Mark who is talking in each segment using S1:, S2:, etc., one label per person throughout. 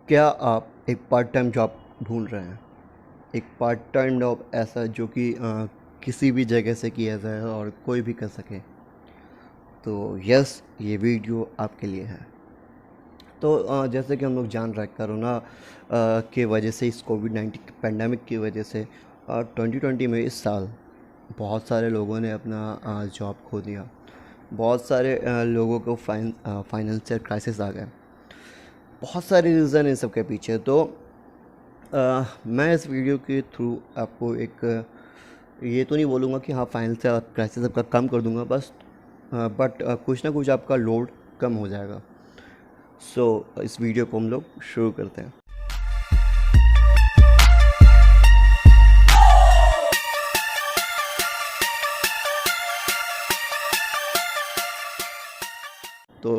S1: क्या आप एक पार्ट टाइम जॉब ढूंढ रहे हैं? एक पार्ट टाइम जॉब ऐसा जो कि किसी भी जगह से किया जाए और कोई भी कर सके। तो यस, ये वीडियो आपके लिए है। तो जैसे कि हम लोग जान रहे हैं, कोरोना के वजह से, इस कोविड-19 पैंडेमिक की वजह से 2020 में, इस साल बहुत सारे लोगों ने अपना जॉब खो दिया। बहुत सारे लोगों को फाइनेंशियल क्राइसिस आ गए। बहुत सारे रीज़न इन सब के पीछे। तो मैं इस वीडियो के थ्रू आपको एक ये तो नहीं बोलूँगा कि हाँ फाइनेंशियल क्राइसिस आपका कम कर दूंगा, बस बट कुछ ना कुछ आपका लोड कम हो जाएगा। सो इस वीडियो को हम लोग शुरू करते हैं। तो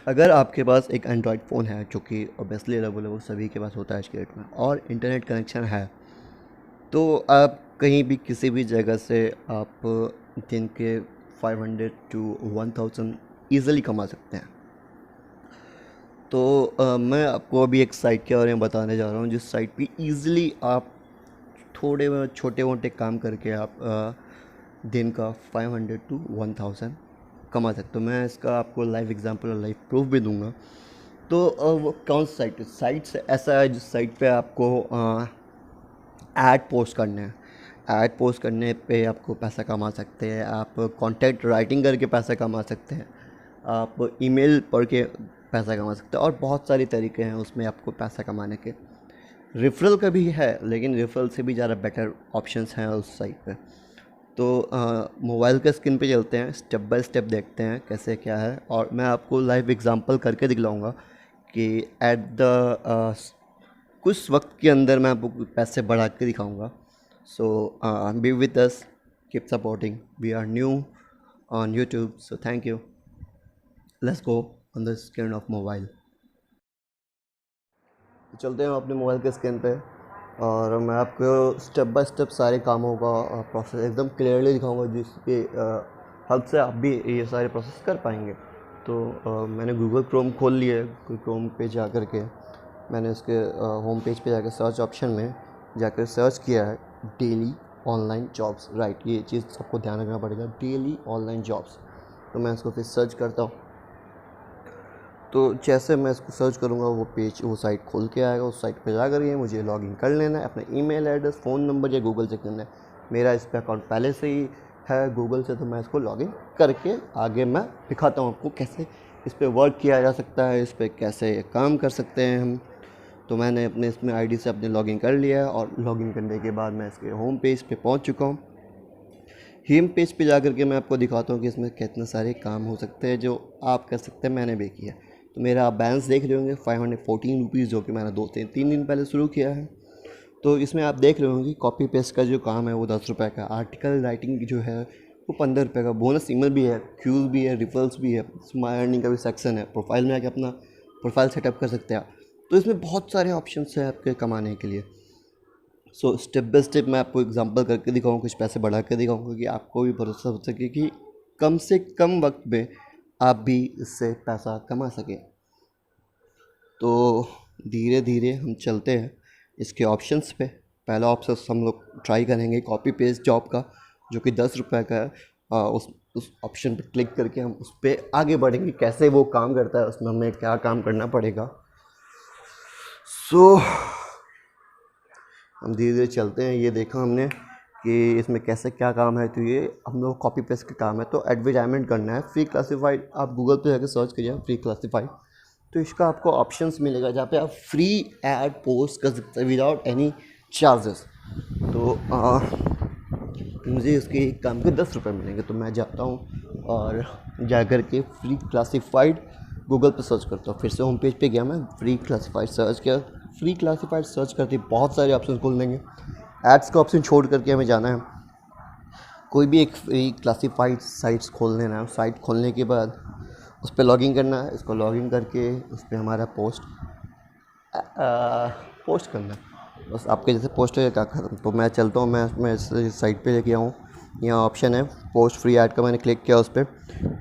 S1: अगर आपके पास एक एंड्रॉयड फ़ोन है, जो कि ऑब्वियसली अवेलेबल सभी के पास होता है आज के डेट में, और इंटरनेट कनेक्शन है, तो आप कहीं भी किसी भी जगह से आप दिन के 500 टू 1000 ईज़िली कमा सकते हैं। तो मैं आपको अभी एक साइट के बारे में बताने जा रहा हूँ, जिस साइट पे ईज़िली आप थोड़े छोटे मोटे काम करके आप दिन का 500 टू 1000 कमा सकते हो। मैं इसका आपको लाइव एग्जांपल और लाइव प्रूफ भी दूंगा। तो वो कौन सी साइट है? साइट्स ऐसा है जिस साइट पे आपको ऐड पोस्ट करने हैं। ऐड पोस्ट करने पे आपको पैसा कमा सकते हैं। आप कंटेंट राइटिंग करके पैसा कमा सकते हैं। आप ईमेल पढ़ के पैसा कमा सकते हैं, और बहुत सारे तरीके हैं उसमें आपको पैसा कमाने के। रेफरल का भी है, लेकिन रेफरल से भी ज़्यादा बेटर ऑप्शंस हैं उस साइट पे। तो मोबाइल के स्क्रीन पे चलते हैं, स्टेप बाय स्टेप देखते हैं कैसे क्या है, और मैं आपको लाइव एग्जांपल करके दिखलाऊंगा कि एट द कुछ वक्त के अंदर मैं आपको पैसे बढ़ा के दिखाऊंगा। So be with us, keep supporting, we are new on YouTube, so thank you. Let's go on the screen of mobile. चलते हैं अपने मोबाइल के स्क्रीन पे, और मैं आपको स्टेप बाय स्टेप सारे कामों का प्रोसेस एकदम क्लियरली दिखाऊंगा, जिसके हेल्प से आप भी ये सारे प्रोसेस कर पाएंगे। तो मैंने गूगल क्रोम खोल लिया है। गूगल क्रोम पे जा कर के मैंने उसके होम पेज पे जाकर सर्च ऑप्शन में जाकर सर्च किया है डेली ऑनलाइन जॉब्स। राइट, ये चीज़ सबको ध्यान रखना पड़ेगा, डेली ऑनलाइन जॉब्स। तो मैं इसको फिर सर्च करता हूँ। तो जैसे मैं इसको सर्च करूँगा, वो साइट खोल के आएगा। उस साइट पे जा कर के मुझे लॉगिन कर लेना है, अपना ईमेल एड्रेस, फ़ोन नंबर या गूगल से करना है। मेरा इस पर अकाउंट पहले से ही है गूगल से, तो मैं इसको लॉगिन करके आगे मैं दिखाता हूँ आपको कैसे इस पर वर्क किया जा सकता है, इस पर कैसे काम कर सकते हैं हम। तो मैंने अपने इसमें आईडी से अपने लॉगिन कर लिया है, और लॉगिन करने के बाद मैं इसके होम पेज पे पहुंच चुका हूं। होम पेज पे जा कर के मैं आपको दिखाता हूं कि इसमें कितने सारे काम हो सकते हैं जो आप कर सकते हैं। मैंने भी किया। तो मेरा आप बैलेंस देख रहे होंगे 514 रुपीज़, जो कि मैंने 2 से 3 दिन पहले शुरू किया है। तो इसमें आप देख रहे होंगे कॉपी पेस्ट का जो काम है वो 10 रुपये का, आर्टिकल राइटिंग जो है वो 15 रुपये का, बोनस ईमेल भी है, क्यूज़ भी है, रिफल्स भी है, माई अर्निंग का भी सेक्शन है, प्रोफाइल में आके अपना प्रोफाइल सेटअप कर सकते हैं आप। तो इसमें बहुत सारे ऑप्शंस हैं आपके कमाने के लिए। सो स्टेप बाय स्टेप मैं आपको एग्जांपल करके दिखाऊंगा, कुछ पैसे बढ़ा के दिखाऊंगा कि आपको भी भरोसा हो सके कि कम से कम वक्त में आप भी इससे पैसा कमा सकें। तो धीरे धीरे हम चलते हैं इसके ऑप्शंस पे। पहला ऑप्शन हम लोग ट्राई करेंगे कॉपी पेस्ट जॉब का, जो कि 10 रुपये का है। उस ऑप्शन पे क्लिक करके हम उस पर आगे बढ़ेंगे, कैसे वो काम करता है, उसमें हमें क्या काम करना पड़ेगा। सो हम धीरे धीरे चलते हैं। ये देखा हमने कि इसमें कैसे क्या काम है। तो ये हम लोग कॉपी पेस्ट का काम है। तो एडवर्टाइजमेंट करना है, फ्री क्लासीफाइड। आप गूगल पे जाकर सर्च करिए फ्री क्लासीफाइड, तो इसका आपको ऑप्शंस मिलेगा जहाँ पे आप फ्री ऐड पोस्ट कर सकते हैं विदाउट एनी चार्जेस। तो मुझे इसके काम के 10 रुपये मिलेंगे। तो मैं जाता हूँ और जा कर के फ्री क्लासीफाइड गूगल पे सर्च करता हूँ। फिर से होम पेज पे गया, मैं फ्री क्लासीफाइड सर्च किया। फ्री क्लासीफाइड सर्च करते बहुत सारे ऑप्शन खोल देंगे। एड्स का ऑप्शन छोड़ करके हमें जाना है कोई भी एक फ्री क्लासीफाइड साइट्स खोल लेना है। साइट खोलने के बाद उस पर लॉगिन करना है। इसको लॉगिन करके उस पर हमारा पोस्ट करना है। बस आपके जैसे पोस्ट है क्या खत्म। तो मैं चलता हूँ, मैं इस साइट पे लेके आऊँ। यहाँ ऑप्शन है पोस्ट फ्री ऐड का, मैंने क्लिक किया उस पर।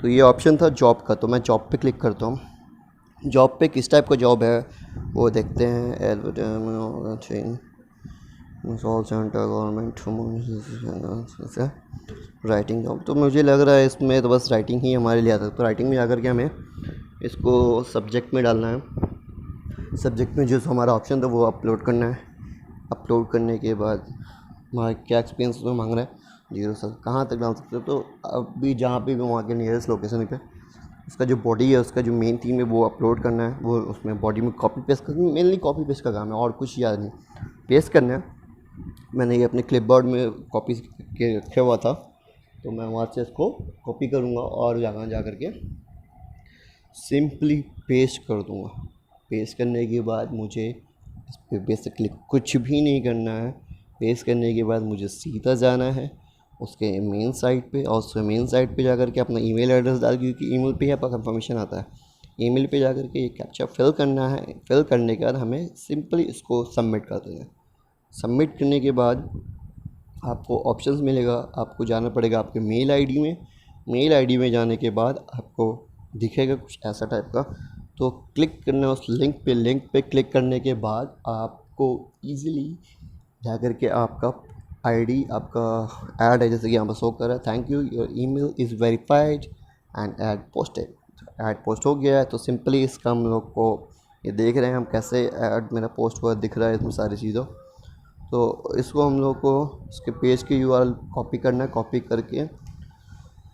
S1: तो ये ऑप्शन था जॉब का, तो मैं जॉब पे क्लिक करता हूँ। जॉब पे किस टाइप का जॉब है वो देखते हैं। Advertisement, call centre, government, writing job. तो मुझे लग रहा है इसमें तो बस राइटिंग ही हमारे लिए आता है। तो राइटिंग में जाकर के हमें इसको सब्जेक्ट में डालना है। सब्जेक्ट में जो हमारा ऑप्शन था वो अपलोड करना है। अपलोड करने के बाद हमारा क्या एक्सपीरियंस उसमें मांग रहा है 0 साल, कहाँ तक डाल सकते हो। तो अभी जहाँ पे भी वहाँ के नियरेस्ट लोकेशन पे उसका जो बॉडी है, उसका जो मेन थीम है वो अपलोड करना है। वो उसमें बॉडी में कॉपी पेस्ट करना, मेनली कॉपी पेस्ट का काम है और कुछ याद नहीं, पेस्ट करना है। मैंने ये अपने क्लिपबोर्ड में कॉपी के रखा हुआ था, तो मैं वहाँ से इसको कॉपी करूँगा और जहाँ जा कर के सिंपली पेस्ट कर दूँगा। पेस्ट करने के बाद मुझे इस पर बेसिकली कुछ भी नहीं करना है। पेस्ट करने के बाद मुझे सीधा जाना है उसके मेन साइट पे, और उसके मेन साइट पे जाकर के अपना ईमेल एड्रेस डाल, क्योंकि ईमेल पे ही आपका कंफर्मेशन आता है। ईमेल पे जाकर के ये कैप्चा फिल करना है। फिल करने के बाद हमें सिंपली इसको सबमिट कर देना है। सबमिट करने के बाद आपको ऑप्शंस मिलेगा, आपको जाना पड़ेगा आपके मेल आईडी में। मेल आईडी में जाने के बाद आपको दिखेगा कुछ ऐसा टाइप का, तो क्लिक करना है उस लिंक पे। लिंक पे क्लिक करने के बाद आपको ईज़िली जाकर के आपका आईडी, आपका ऐड है जैसे कि यहाँ पर शो कर रहा है, thank you your email is verified and add posted. Add post हो गया है। तो सिंपली इसका हम लोग को ये देख रहे हैं हम कैसे ऐड मेरा पोस्ट हुआ दिख रहा है इसमें सारी चीज़ों। तो इसको हम लोग को इसके पेज की यूआरएल कॉपी करना है। कॉपी करके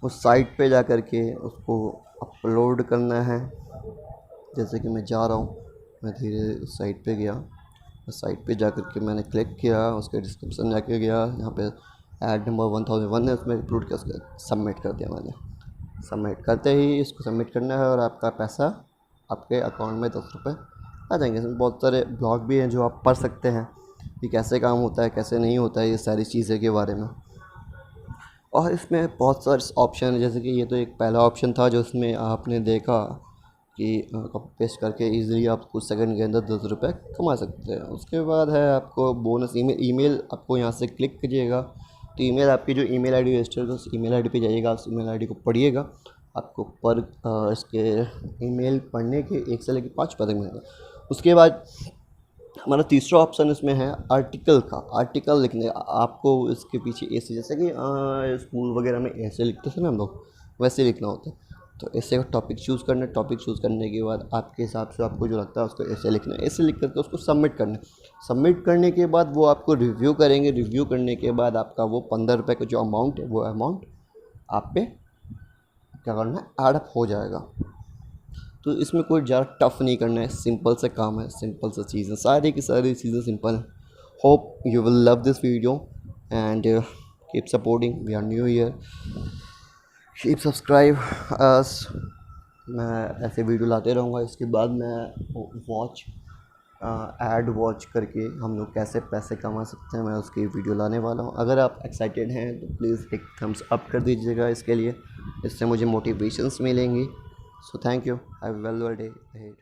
S1: उस साइट पे जा कर के उसको अपलोड करना है। जैसे कि मैं जा रहा हूँ, मैं धीरे उस साइट पे गया, उस साइट पे जा कर के मैंने क्लिक किया, उसके डिस्क्रिप्शन जाके गया, यहाँ पे ऐड नंबर 1001 है उसमें अपलोड किया, उसका सबमिट कर दिया मैंने। सबमिट करते ही इसको सबमिट करना है और आपका पैसा आपके अकाउंट में 10 रुपये आ जाएंगे। इसमें बहुत सारे ब्लॉग भी हैं जो आप पढ़ सकते हैं कि कैसे काम होता है, कैसे नहीं होता है, ये सारी चीज़ें के बारे में। और इसमें बहुत सारे ऑप्शन है, जैसे कि ये तो एक पहला ऑप्शन था जो इसमें आपने देखा कि कॉपी पेस्ट करके इजीली आप कुछ सेकंड के अंदर 10 रुपये कमा सकते हैं। उसके बाद है आपको बोनस ईमेल आपको यहाँ से क्लिक करिएगा तो ईमेल आपकी जो ईमेल आईडी रजिस्टर है उस ईमेल आईडी पे जाइएगा, उस ईमेल आईडी को पढ़िएगा। आपको पर इसके ईमेल पढ़ने के 1 से लेकर 5 पता मिलेगा। उसके बाद हमारा तीसरा ऑप्शन इसमें है आर्टिकल का। आर्टिकल लिखने आपको इसके पीछे ऐसे, जैसे कि स्कूल वगैरह में ऐसे लिखते थे ना हम लोग, वैसे लिखना होता है। तो ऐसे का टॉपिक चूज़ करना है। टॉपिक चूज़ करने के बाद आपके हिसाब से आपको जो लगता है उसको ऐसे लिखना है। ऐसे लिख करके उसको सबमिट करना है। सबमिट करने के बाद वो आपको रिव्यू करेंगे। रिव्यू करने के बाद आपका वो 15 रुपये का जो अमाउंट है वो अमाउंट आप पे क्या करना है, एड अप हो जाएगा। तो इसमें कोई ज़्यादा टफ नहीं करना है, सिंपल से काम है, सिंपल से चीज़ें, सारी की सारी चीज़ें सिंपल हैं। Hope you will love this video and keep supporting, we are new year, keep subscribe us. मैं ऐसे वीडियो लाते रहूँगा। इसके बाद मैं ऐड वॉच करके हम लोग कैसे पैसे कमा सकते हैं, मैं उसकी वीडियो लाने वाला हूँ। अगर आप एक्साइटेड हैं तो प्लीज़ एक थम्स अप कर दीजिएगा इसके लिए, इससे मुझे मोटिवेशंस मिलेंगी। So thank you. Have a well day ahead.